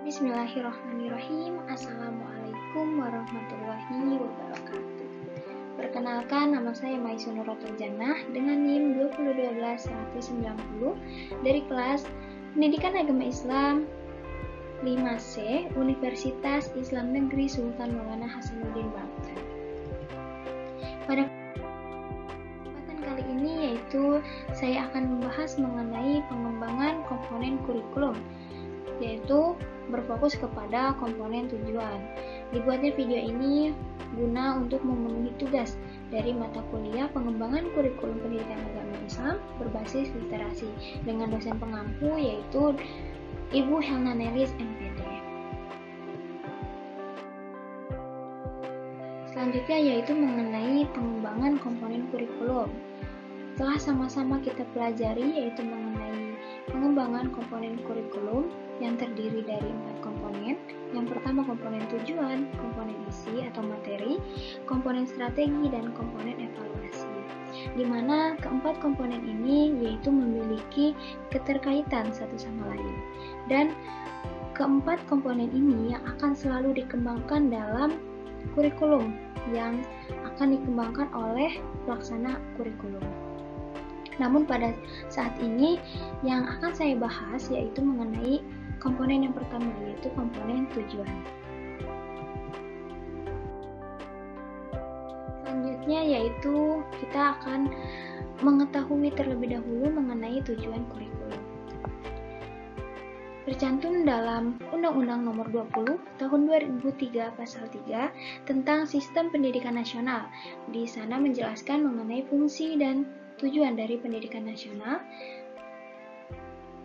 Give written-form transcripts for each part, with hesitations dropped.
Bismillahirrahmanirrahim. Assalamualaikum warahmatullahi wabarakatuh. Perkenalkan, nama saya Maisun Nuratul Jannah dengan NIM 2012190 dari kelas Pendidikan Agama Islam 5C Universitas Islam Negeri Sultan Maulana Hasanuddin Banten. Pada kesempatan kali ini yaitu saya akan membahas mengenai pengembangan komponen kurikulum, yaitu berfokus kepada komponen tujuan. Dibuatnya video ini guna untuk memenuhi tugas dari mata kuliah pengembangan kurikulum pendidikan agama Islam berbasis literasi dengan dosen pengampu yaitu Ibu Helna Nelis MPD. Selanjutnya yaitu mengenai pengembangan komponen kurikulum. Telah sama-sama kita pelajari yaitu mengenai pengembangan komponen kurikulum yang terdiri dari 4 komponen. Yang pertama komponen tujuan, komponen isi atau materi, komponen strategi, dan komponen evaluasi. Di mana keempat komponen ini yaitu memiliki keterkaitan satu sama lain. Dan keempat komponen ini yang akan selalu dikembangkan dalam kurikulum yang akan dikembangkan oleh pelaksana kurikulum. Namun pada saat ini yang akan saya bahas yaitu mengenai komponen yang pertama, yaitu komponen tujuan. Selanjutnya yaitu kita akan mengetahui terlebih dahulu mengenai tujuan kurikulum. Tercantum dalam Undang-Undang Nomor 20 Tahun 2003 Pasal 3 tentang Sistem Pendidikan Nasional. Di sana menjelaskan mengenai fungsi dan tujuan dari pendidikan nasional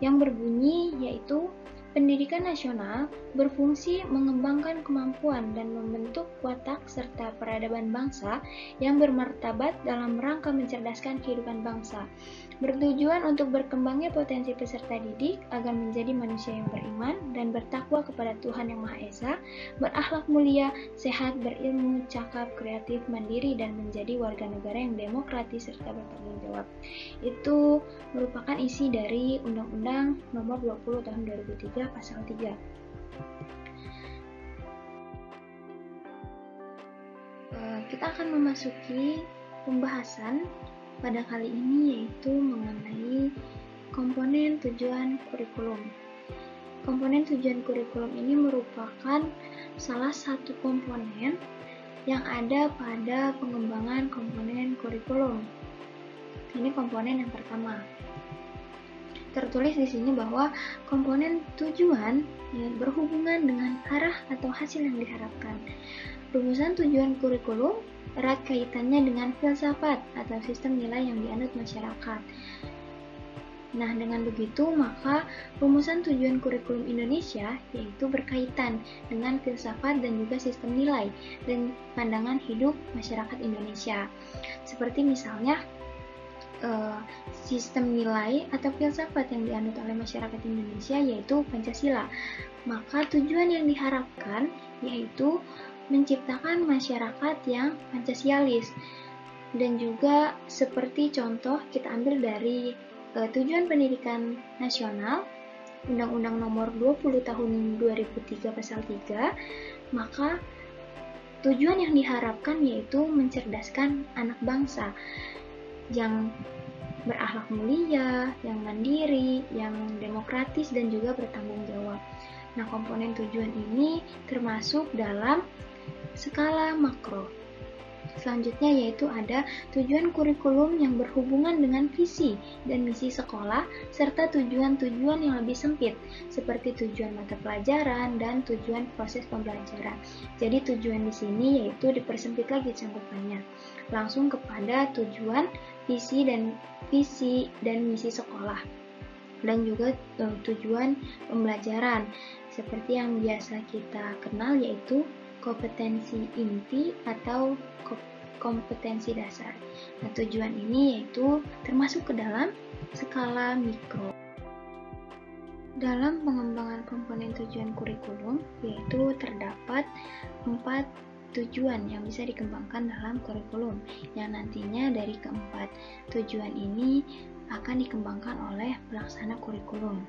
yang berbunyi yaitu pendidikan nasional berfungsi mengembangkan kemampuan dan membentuk watak serta peradaban bangsa yang bermartabat dalam rangka mencerdaskan kehidupan bangsa, bertujuan untuk berkembangnya potensi peserta didik agar menjadi manusia yang beriman dan bertakwa kepada Tuhan Yang Maha Esa, berakhlak mulia, sehat, berilmu, cakap, kreatif, mandiri, dan menjadi warga negara yang demokratis serta bertanggung jawab. Itu merupakan isi dari Undang-Undang Nomor 20 Tahun 2003 Pasal 3. Kita akan memasuki pembahasan pada kali ini yaitu mengenai komponen tujuan kurikulum. Komponen tujuan kurikulum ini merupakan salah satu komponen yang ada pada pengembangan komponen kurikulum. Ini komponen yang pertama. Tertulis di sini bahwa komponen tujuan berhubungan dengan arah atau hasil yang diharapkan. Rumusan tujuan kurikulum erat kaitannya dengan filsafat atau sistem nilai yang dianut masyarakat. Nah, dengan begitu maka rumusan tujuan kurikulum Indonesia yaitu berkaitan dengan filsafat dan juga sistem nilai dan pandangan hidup masyarakat Indonesia. Seperti misalnya sistem nilai atau filsafat yang dianut oleh masyarakat Indonesia yaitu Pancasila. Maka tujuan yang diharapkan yaitu menciptakan masyarakat yang Pancasialis. Dan juga seperti contoh kita ambil dari tujuan pendidikan nasional Undang-Undang Nomor 20 Tahun 2003 Pasal 3, maka tujuan yang diharapkan yaitu mencerdaskan anak bangsa yang berakhlak mulia, yang mandiri, yang demokratis, dan juga bertanggung jawab. Nah, komponen tujuan ini termasuk dalam skala makro. Selanjutnya yaitu ada tujuan kurikulum yang berhubungan dengan visi dan misi sekolah serta tujuan-tujuan yang lebih sempit seperti tujuan mata pelajaran dan tujuan proses pembelajaran. Jadi tujuan di sini yaitu dipersempit lagi cakupannya langsung kepada tujuan visi dan misi sekolah dan juga tujuan pembelajaran seperti yang biasa kita kenal yaitu kompetensi inti atau kompetensi dasar. Nah, tujuan ini yaitu termasuk ke dalam skala mikro. Dalam pengembangan komponen tujuan kurikulum yaitu terdapat 4 tujuan yang bisa dikembangkan dalam kurikulum yang nantinya dari keempat tujuan ini akan dikembangkan oleh pelaksana kurikulum.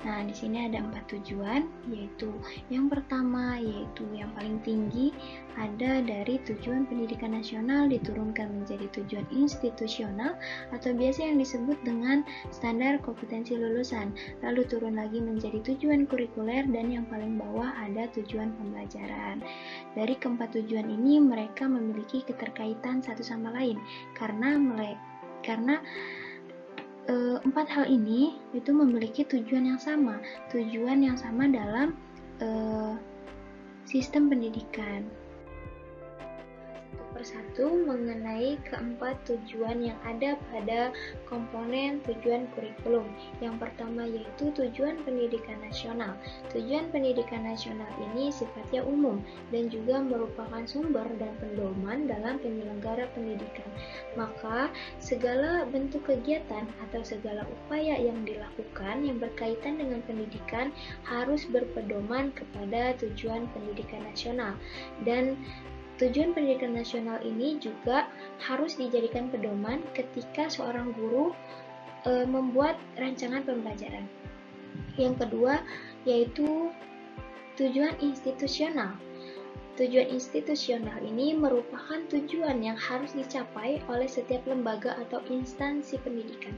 Nah, di sini ada 4 tujuan, yaitu yang pertama, yaitu yang paling tinggi, ada dari tujuan pendidikan nasional diturunkan menjadi tujuan institusional atau biasa yang disebut dengan standar kompetensi lulusan, lalu turun lagi menjadi tujuan kurikuler, dan yang paling bawah ada tujuan pembelajaran. Dari keempat tujuan ini mereka memiliki keterkaitan satu sama lain karena empat hal ini itu memiliki tujuan yang sama dalam sistem pendidikan. Satu persatu mengenai keempat tujuan yang ada pada komponen tujuan kurikulum. Yang pertama yaitu tujuan pendidikan nasional. Tujuan pendidikan nasional ini sifatnya umum dan juga merupakan sumber dan pedoman dalam penyelenggara pendidikan. Maka segala bentuk kegiatan atau segala upaya yang dilakukan yang berkaitan dengan pendidikan harus berpedoman kepada tujuan pendidikan nasional. Dan tujuan pendidikan nasional ini juga harus dijadikan pedoman ketika seorang guru membuat rancangan pembelajaran. Yang kedua yaitu tujuan institusional. Tujuan institusional ini merupakan tujuan yang harus dicapai oleh setiap lembaga atau instansi pendidikan.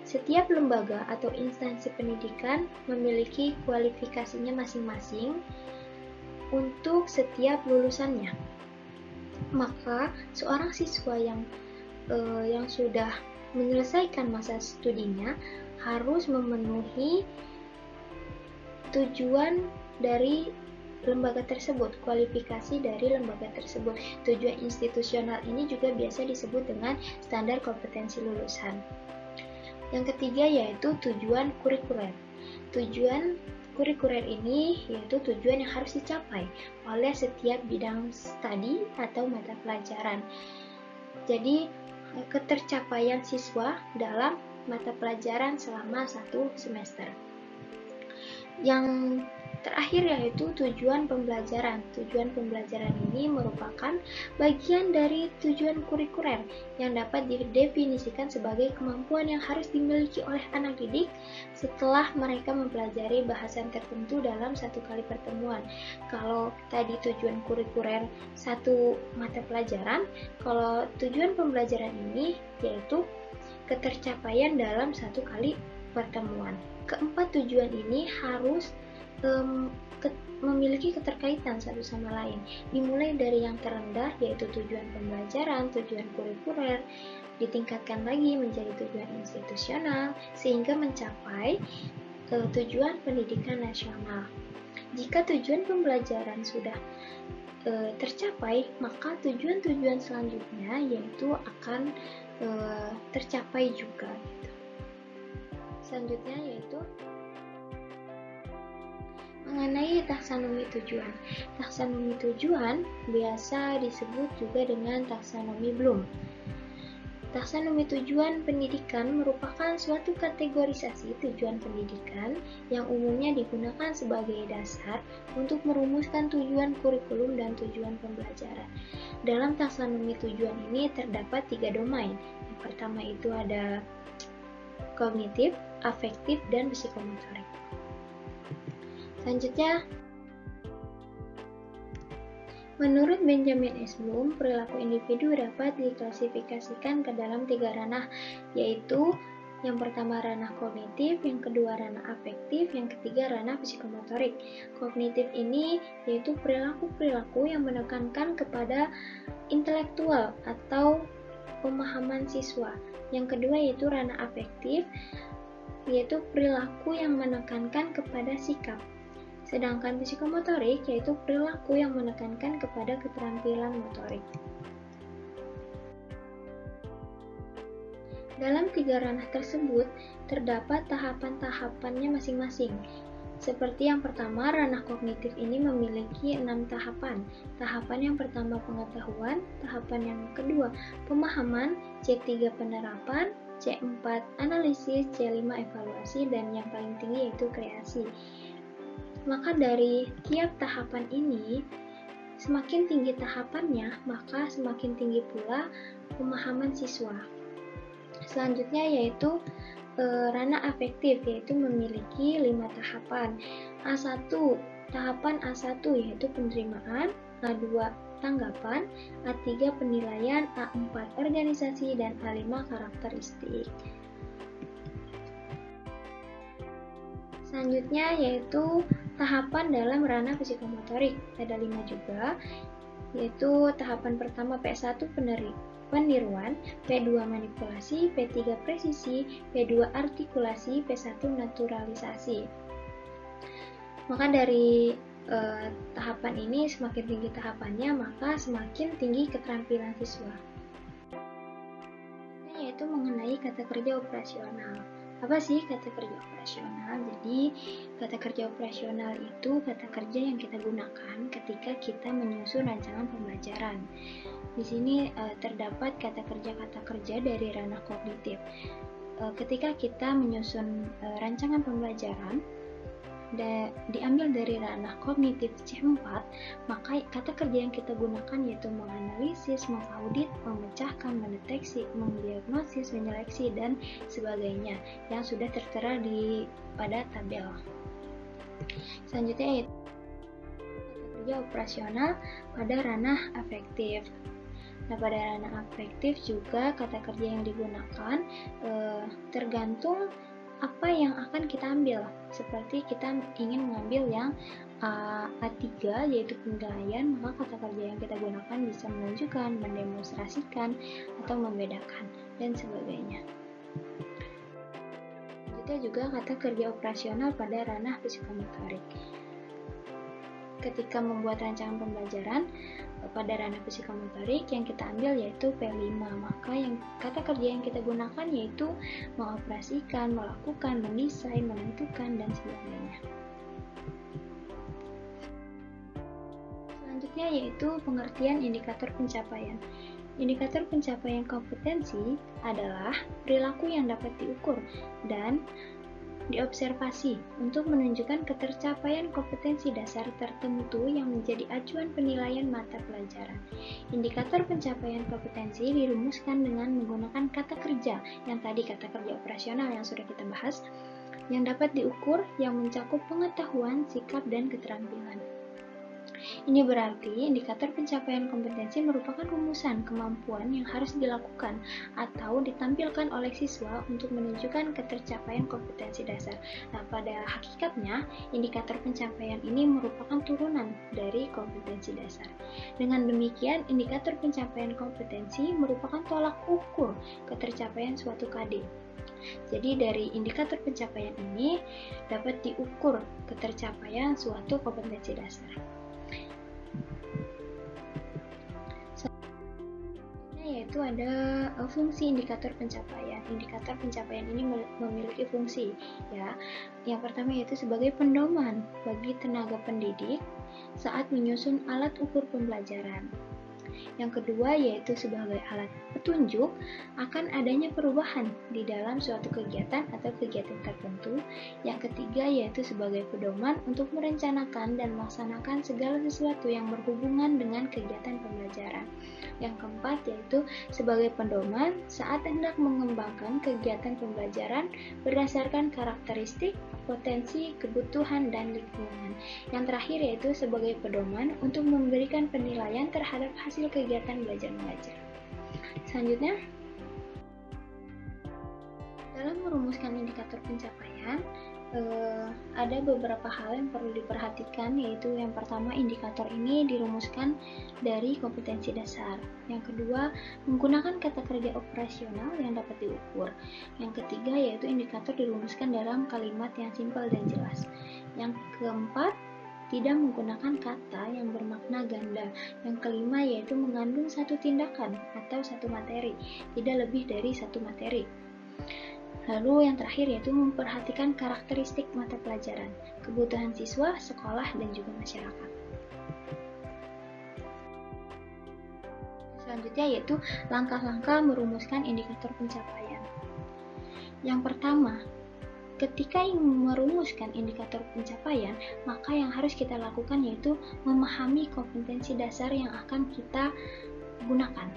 Setiap lembaga atau instansi pendidikan memiliki kualifikasinya masing-masing untuk setiap lulusannya. Maka seorang siswa yang sudah menyelesaikan masa studinya harus memenuhi tujuan dari lembaga tersebut, kualifikasi dari lembaga tersebut. Tujuan institusional ini juga biasa disebut dengan standar kompetensi lulusan. Yang ketiga yaitu tujuan kurikuler. Tujuan kurikuler ini yaitu tujuan yang harus dicapai oleh setiap bidang studi atau mata pelajaran. Jadi, ketercapaian siswa dalam mata pelajaran selama 1 semester. Yang terakhir yaitu tujuan pembelajaran. Tujuan pembelajaran ini merupakan bagian dari tujuan kurikuler yang dapat didefinisikan sebagai kemampuan yang harus dimiliki oleh anak didik setelah mereka mempelajari bahasan tertentu dalam satu kali pertemuan. Kalau tadi tujuan kurikuler satu mata pelajaran, kalau tujuan pembelajaran ini yaitu ketercapaian dalam satu kali pertemuan. Keempat tujuan ini harus memiliki keterkaitan satu sama lain, dimulai dari yang terendah yaitu tujuan pembelajaran, tujuan kurikuler, ditingkatkan lagi menjadi tujuan institusional sehingga mencapai tujuan pendidikan nasional. Jika tujuan pembelajaran sudah tercapai, maka tujuan-tujuan selanjutnya yaitu akan tercapai juga gitu. Selanjutnya yaitu mengenai taksonomi tujuan. Taksonomi tujuan biasa disebut juga dengan taksonomi Bloom. Taksonomi tujuan pendidikan merupakan suatu kategorisasi tujuan pendidikan yang umumnya digunakan sebagai dasar untuk merumuskan tujuan kurikulum dan tujuan pembelajaran. Dalam taksonomi tujuan ini terdapat 3 domain. Yang pertama itu ada kognitif, afektif, dan psikomotorik. Selanjutnya, menurut Benjamin S. Bloom, perilaku individu dapat diklasifikasikan ke dalam 3 ranah, yaitu yang pertama ranah kognitif, yang kedua ranah afektif, yang ketiga ranah psikomotorik. Kognitif ini yaitu perilaku-perilaku yang menekankan kepada intelektual atau pemahaman siswa. Yang kedua yaitu ranah afektif, yaitu perilaku yang menekankan kepada sikap. Sedangkan psikomotorik yaitu perilaku yang menekankan kepada keterampilan motorik. Dalam 3 ranah tersebut, terdapat tahapan-tahapannya masing-masing. Seperti yang pertama, ranah kognitif ini memiliki 6 tahapan. Tahapan yang pertama pengetahuan, tahapan yang kedua pemahaman, C3 penerapan, C4 analisis, C5 evaluasi, dan yang paling tinggi yaitu kreasi. Maka dari tiap tahapan ini, semakin tinggi tahapannya, maka semakin tinggi pula pemahaman siswa. Selanjutnya yaitu ranah afektif, yaitu memiliki 5 tahapan. A1, tahapan A1 yaitu penerimaan, A2 tanggapan, A3 penilaian, A4 organisasi, dan A5 karakteristik. Selanjutnya yaitu tahapan dalam ranah psikomotorik. Ada 5 juga, yaitu tahapan pertama P1 peniruan, P2 manipulasi, P3 presisi, P2 artikulasi, P1 naturalisasi. Maka dari tahapan ini, semakin tinggi tahapannya, maka semakin tinggi keterampilan siswa. Yaitu mengenai kata kerja operasional. Apa sih kata kerja operasional? Jadi, kata kerja operasional itu kata kerja yang kita gunakan ketika kita menyusun rancangan pembelajaran. Di sini terdapat kata kerja dari ranah kognitif. Ketika kita menyusun rancangan pembelajaran, diambil dari ranah kognitif C4, maka kata kerja yang kita gunakan yaitu menganalisis, mengaudit, memecahkan, mendeteksi, mendiagnosis, menyeleksi, dan sebagainya yang sudah tertera pada tabel. Selanjutnya yaitu kata kerja operasional pada ranah afektif. Nah, pada ranah afektif juga kata kerja yang digunakan tergantung apa yang akan kita ambil. Seperti kita ingin mengambil yang A3 yaitu penilaian, maka kata kerja yang kita gunakan bisa menunjukkan, mendemonstrasikan, atau membedakan, dan sebagainya. Selanjutnya juga kata kerja operasional pada ranah psikomotorik. Ketika membuat rancangan pembelajaran pada ranah psikomotorik, yang kita ambil yaitu P5, maka kata kerja yang kita gunakan yaitu mengoperasikan, melakukan, mendesain, menentukan, dan sebagainya. Selanjutnya yaitu pengertian indikator pencapaian. Indikator pencapaian kompetensi adalah perilaku yang dapat diukur dan diobservasi untuk menunjukkan ketercapaian kompetensi dasar tertentu yang menjadi acuan penilaian mata pelajaran. Indikator pencapaian kompetensi dirumuskan dengan menggunakan kata kerja, yang tadi kata kerja operasional yang sudah kita bahas, yang dapat diukur, yang mencakup pengetahuan, sikap, dan keterampilan. Ini berarti indikator pencapaian kompetensi merupakan rumusan kemampuan yang harus dilakukan atau ditampilkan oleh siswa untuk menunjukkan ketercapaian kompetensi dasar. Nah, pada hakikatnya, indikator pencapaian ini merupakan turunan dari kompetensi dasar. Dengan demikian, indikator pencapaian kompetensi merupakan tolak ukur ketercapaian suatu KD. Jadi dari indikator pencapaian ini dapat diukur ketercapaian suatu kompetensi dasar. Yaitu ada fungsi indikator pencapaian. Indikator pencapaian ini memiliki fungsi, ya. Yang pertama yaitu sebagai pedoman bagi tenaga pendidik saat menyusun alat ukur pembelajaran. Yang kedua yaitu sebagai alat petunjuk akan adanya perubahan di dalam suatu kegiatan atau kegiatan tertentu. Yang ketiga yaitu sebagai pedoman untuk merencanakan dan melaksanakan segala sesuatu yang berhubungan dengan kegiatan pembelajaran. Yang keempat yaitu sebagai pedoman saat hendak mengembangkan kegiatan pembelajaran berdasarkan karakteristik, potensi, kebutuhan, dan lingkungan. Yang terakhir yaitu sebagai pedoman untuk memberikan penilaian terhadap hasil kegiatan belajar mengajar. Selanjutnya, dalam merumuskan indikator pencapaian, ada beberapa hal yang perlu diperhatikan, yaitu yang pertama, indikator ini dirumuskan dari kompetensi dasar. Yang kedua, menggunakan kata kerja operasional yang dapat diukur. Yang ketiga, yaitu indikator dirumuskan dalam kalimat yang simpel dan jelas. Yang keempat, tidak menggunakan kata yang bermakna ganda. Yang kelima yaitu mengandung satu tindakan atau satu materi, tidak lebih dari satu materi. Lalu yang terakhir yaitu memperhatikan karakteristik mata pelajaran, kebutuhan siswa, sekolah, dan juga masyarakat. Selanjutnya yaitu langkah-langkah merumuskan indikator pencapaian. Yang pertama, ketika ingin merumuskan indikator pencapaian, maka yang harus kita lakukan yaitu memahami kompetensi dasar yang akan kita gunakan.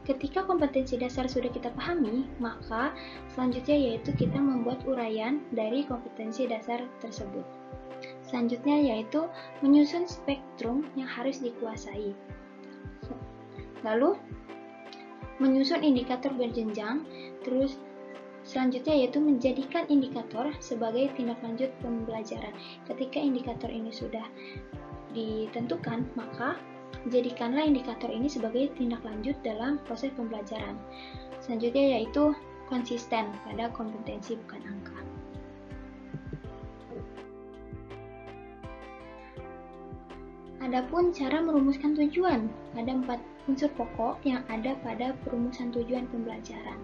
Ketika kompetensi dasar sudah kita pahami, maka selanjutnya yaitu kita membuat uraian dari kompetensi dasar tersebut. Selanjutnya yaitu menyusun spektrum yang harus dikuasai. Lalu, menyusun indikator berjenjang, terus selanjutnya yaitu menjadikan indikator sebagai tindak lanjut pembelajaran. Ketika indikator ini sudah ditentukan, maka jadikanlah indikator ini sebagai tindak lanjut dalam proses pembelajaran. Selanjutnya yaitu konsisten pada kompetensi bukan angka. Adapun cara merumuskan tujuan, ada 4 unsur pokok yang ada pada perumusan tujuan pembelajaran.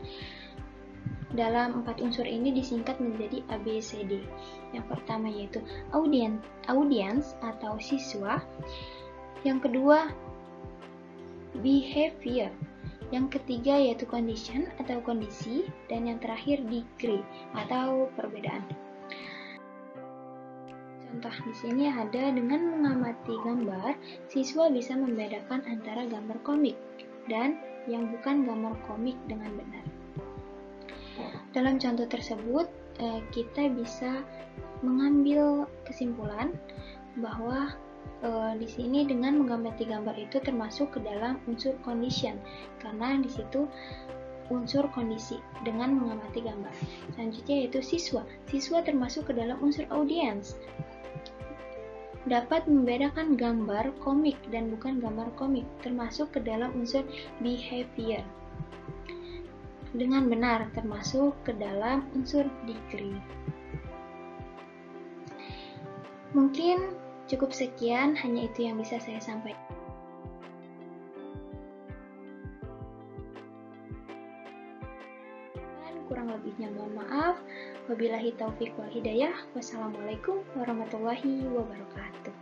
Dalam 4 unsur ini disingkat menjadi ABCD. Yang pertama yaitu audience atau siswa. Yang kedua, behavior. Yang ketiga yaitu condition atau kondisi. Dan yang terakhir, degree atau perbedaan. Contoh di sini ada, dengan mengamati gambar, siswa bisa membedakan antara gambar komik dan yang bukan gambar komik dengan benar. Dalam contoh tersebut, kita bisa mengambil kesimpulan bahwa di sini dengan mengamati gambar itu termasuk ke dalam unsur condition, karena di situ unsur kondisi dengan mengamati gambar. Selanjutnya yaitu siswa. Siswa termasuk ke dalam unsur audience, dapat membedakan gambar komik dan bukan gambar komik, termasuk ke dalam unsur behavior. Dengan benar, termasuk ke dalam unsur degree. Mungkin cukup sekian, hanya itu yang bisa saya sampaikan. Kurang lebihnya mohon maaf. Wabillahi taufik wal hidayah. Wassalamualaikum warahmatullahi wabarakatuh.